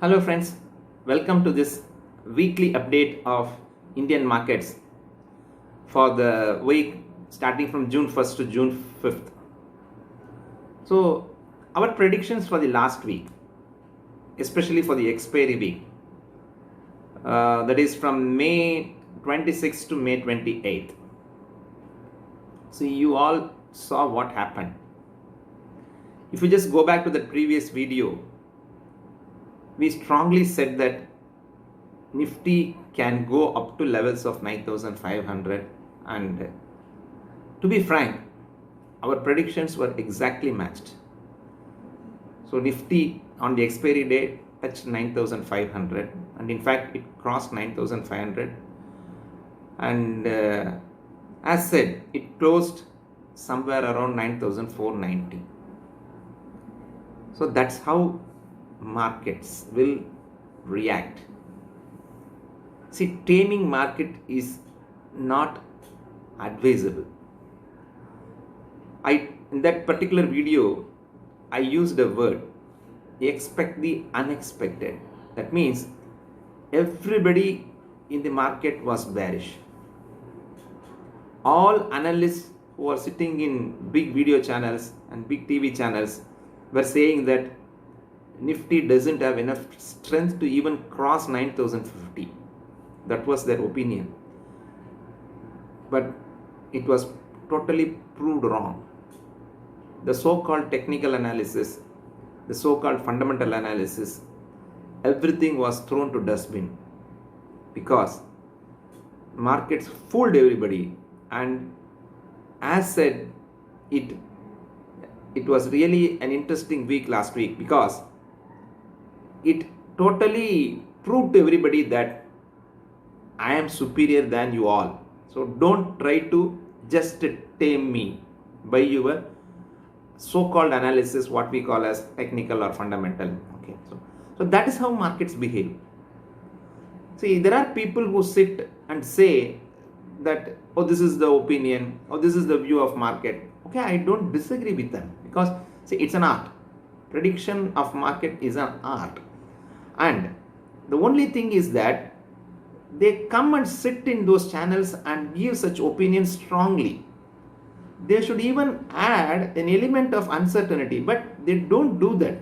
Hello friends, welcome to this weekly update of Indian markets for the week starting from June 1st to June 5th. So our predictions for the last week, especially for the expiry week, that is from May 26th to May 28th. So you all saw what happened. If you just go back to the previous video, we strongly said that Nifty can go up to levels of 9,500, and to be frank, our predictions were exactly matched. So Nifty on the expiry day touched 9,500, and in fact it crossed 9,500, and as said, it closed somewhere around 9,490. So that's how markets will react. See, taming market is not advisable. In that particular video, I used a word, expect the unexpected. That means everybody in the market was bearish. All analysts who are sitting in big video channels and big TV channels were saying that Nifty doesn't have enough strength to even cross 9,050. That was their opinion. But it was totally proved wrong. The so-called technical analysis, the so-called fundamental analysis, everything was thrown to dustbin because markets fooled everybody. And as said, it was really an interesting week last week because it totally proved to everybody that I am superior than you all. So don't try to just tame me by your so-called analysis, what we call as technical or fundamental. Okay, so that is how markets behave. See, there are people who sit and say that, oh, this is the opinion, or this is the view of market. Okay, I don't disagree with them because, see, it's an art. Prediction of market is an art. And the only thing is that they come and sit in those channels and give such opinions strongly. They should even add an element of uncertainty, but they don't do that.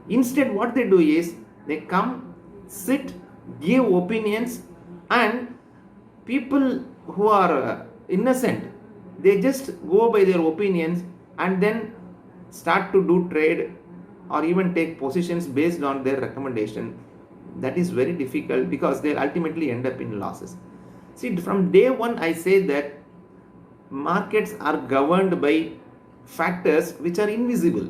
Instead, what they do is they come, sit, give opinions, and people who are innocent, they just go by their opinions and then start to do trade or even take positions based on their recommendation. That is very difficult because they'll ultimately end up in losses. See, from day one, I say that markets are governed by factors which are invisible.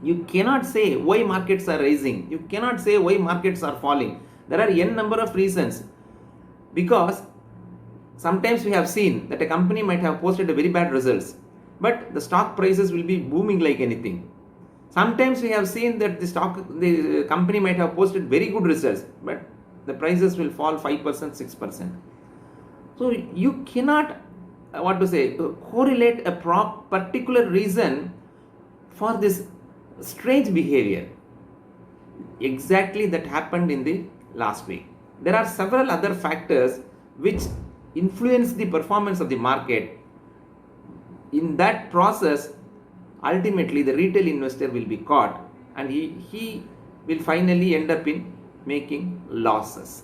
You cannot say why markets are rising. You cannot say why markets are falling. There are n number of reasons. Because sometimes we have seen that a company might have posted a very bad results, but the stock prices will be booming like anything. Sometimes we have seen that the company might have posted very good results, but the prices will fall 5%, 6%. So you cannot, correlate a particular reason for this strange behavior. Exactly that happened in the last week. There are several other factors which influence the performance of the market. In that process, ultimately the retail investor will be caught and he will finally end up in making losses.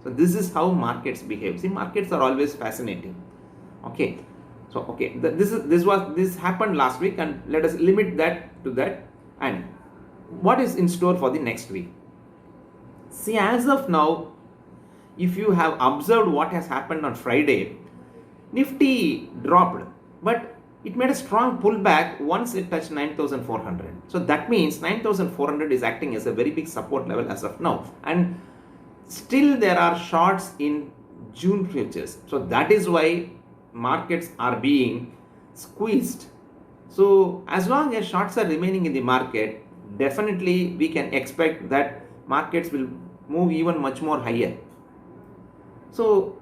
So this is how markets behave. See, markets are always fascinating. Okay, so this happened last week, and let us limit that to that. And what is in store for the next week? See, as of now, if you have observed what has happened on Friday, Nifty dropped, but it made a strong pullback once it touched 9,400. So that means 9,400 is acting as a very big support level as of now. And still there are shorts in June futures. So that is why markets are being squeezed. So as long as shorts are remaining in the market, definitely we can expect that markets will move even much more higher. So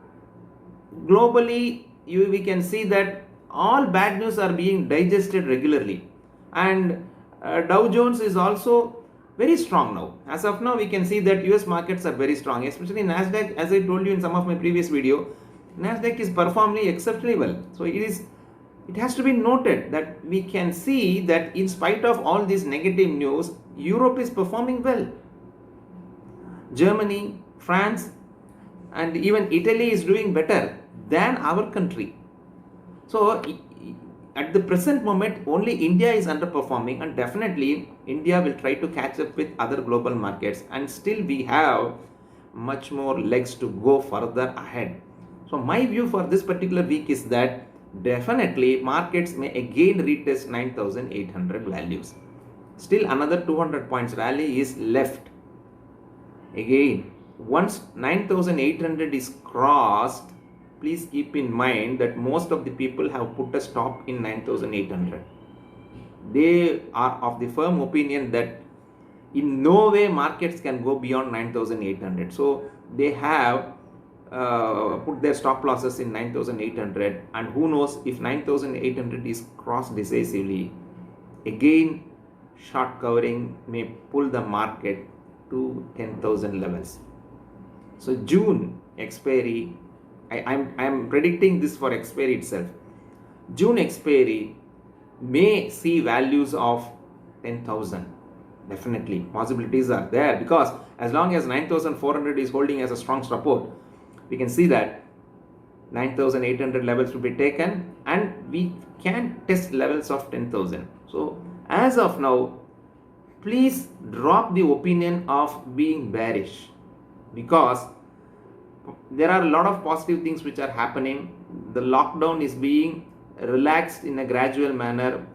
globally, we can see that all bad news are being digested regularly, and Dow Jones is also very strong now. As of now, we can see that US markets are very strong, especially Nasdaq. As I told you in some of my previous video, Nasdaq is performing exceptionally well. So it has to be noted that we can see that in spite of all this negative news, Europe is performing well. Germany, France, and even Italy is doing better than our country. So at the present moment, only India is underperforming, and definitely India will try to catch up with other global markets, and still we have much more legs to go further ahead. So my view for this particular week is that definitely markets may again retest 9,800 values. Still another 200 points rally is left. Again, once 9,800 is crossed, please keep in mind that most of the people have put a stop in 9,800. They are of the firm opinion that in no way markets can go beyond 9,800. So they have put their stop losses in 9,800, and who knows if 9,800 is crossed decisively, again short covering may pull the market to 10,000 levels. So June expiry, I'm predicting this for expiry itself. June expiry may see values of 10,000. Definitely possibilities are there, because as long as 9,400 is holding as a strong support, we can see that 9,800 levels will be taken, and we can test levels of 10,000. So as of now, please drop the opinion of being bearish, because there are a lot of positive things which are happening. The lockdown is being relaxed in a gradual manner.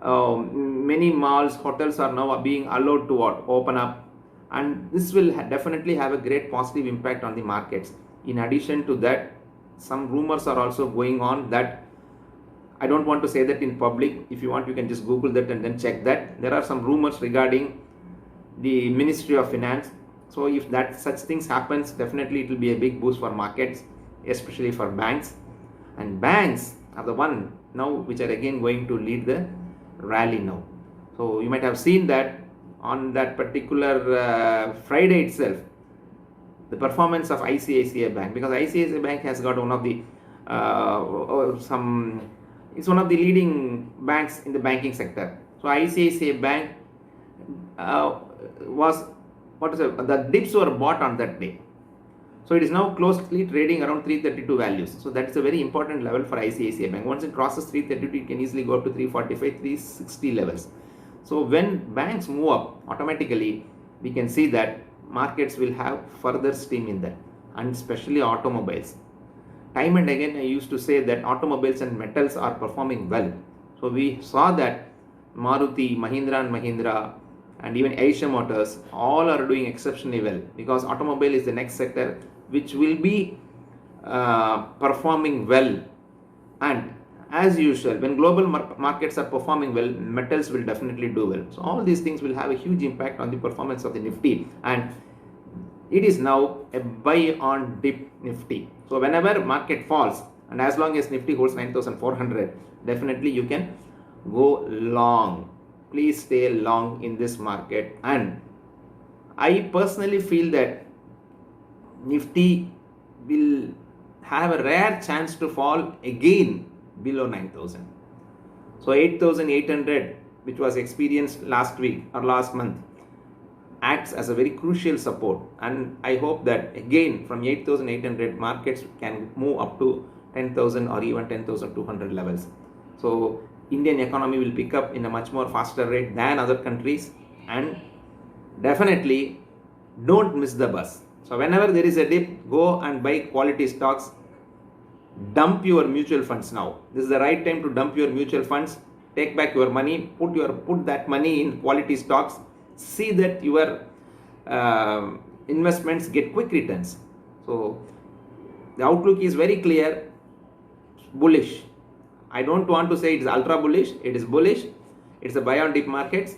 Many malls, hotels are now being allowed to open up, and this will definitely have a great positive impact on the markets. In addition to that, some rumors are also going on that I don't want to say that in public. If you want, you can just Google that and then check that. There are some rumors regarding the Ministry of Finance. So if that such things happens, definitely it will be a big boost for markets, especially for banks. And banks are the one now which are again going to lead the rally now. So you might have seen that on that particular Friday itself, the performance of ICICI Bank, because ICICI Bank has got one of the it's one of the leading banks in the banking sector. So ICICI Bank the dips were bought on that day. So it is now closely trading around 332 values. So that is a very important level for ICICI Bank. Once it crosses 332, it can easily go up to 345, 360 levels. So when banks move up, automatically we can see that markets will have further steam in that, and especially automobiles. Time and again I used to say that automobiles and metals are performing well. So we saw that Maruti, Mahindra and Mahindra, and even Asia Motors all are doing exceptionally well, because automobile is the next sector which will be performing well. And as usual, when global markets are performing well, metals will definitely do well. So all these things will have a huge impact on the performance of the Nifty, and it is now a buy on dip Nifty. So whenever market falls, and as long as Nifty holds 9,400, definitely you can go long. Please stay long in this market, and I personally feel that Nifty will have a rare chance to fall again below 9,000. So 8,800, which was experienced last week or last month, acts as a very crucial support, and I hope that again from 8,800 markets can move up to 10,000 or even 10,200 levels. So Indian economy will pick up in a much more faster rate than other countries, and definitely don't miss the bus. So whenever there is a dip, go and buy quality stocks. Dump your mutual funds now. This is the right time to dump your mutual funds. Take back your money, put that money in quality stocks. See that your investments get quick returns. So the outlook is very clear, bullish. I don't want to say it is ultra bullish, it is bullish. It's a buy on dip markets,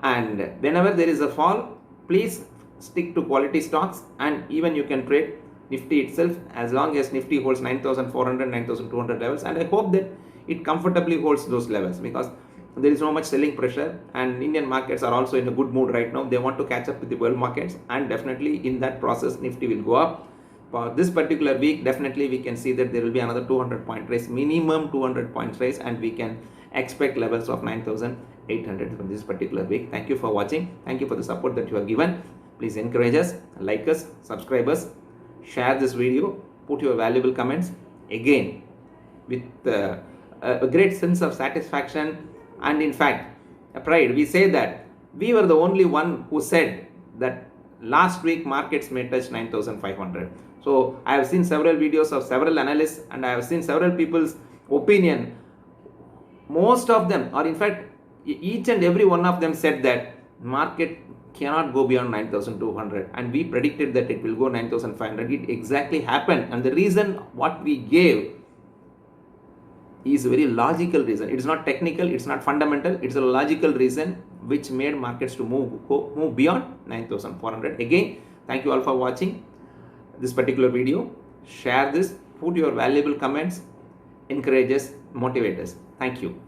and whenever there is a fall, please stick to quality stocks, and even you can trade Nifty itself as long as Nifty holds 9,400, 9,200 levels, and I hope that it comfortably holds those levels, because There is no much selling pressure, and Indian markets are also in a good mood right now. They want to catch up with the world markets, and definitely in that process Nifty will go up. For this particular week, definitely we can see that there will be another 200 point raise, minimum 200 points raise, and we can expect levels of 9,800 from this particular week. Thank you for watching. Thank you for the support that you have given. Please encourage us, like us, subscribe us, share this video, put your valuable comments. Again, with a great sense of satisfaction and in fact a pride, we say that we were the only one who said that last week markets may touch 9,500. So I have seen several videos of several analysts, and I have seen several people's opinion. Most of them, or in fact each and every one of them, said that market cannot go beyond 9,200, and we predicted that it will go 9,500. It exactly happened, and the reason what we gave is a very logical reason. It is not technical, it's not fundamental, it's a logical reason which made markets to move beyond 9,400. Again, thank you all for watching this particular video. Share this, put your valuable comments, encourage us, motivate us. Thank you.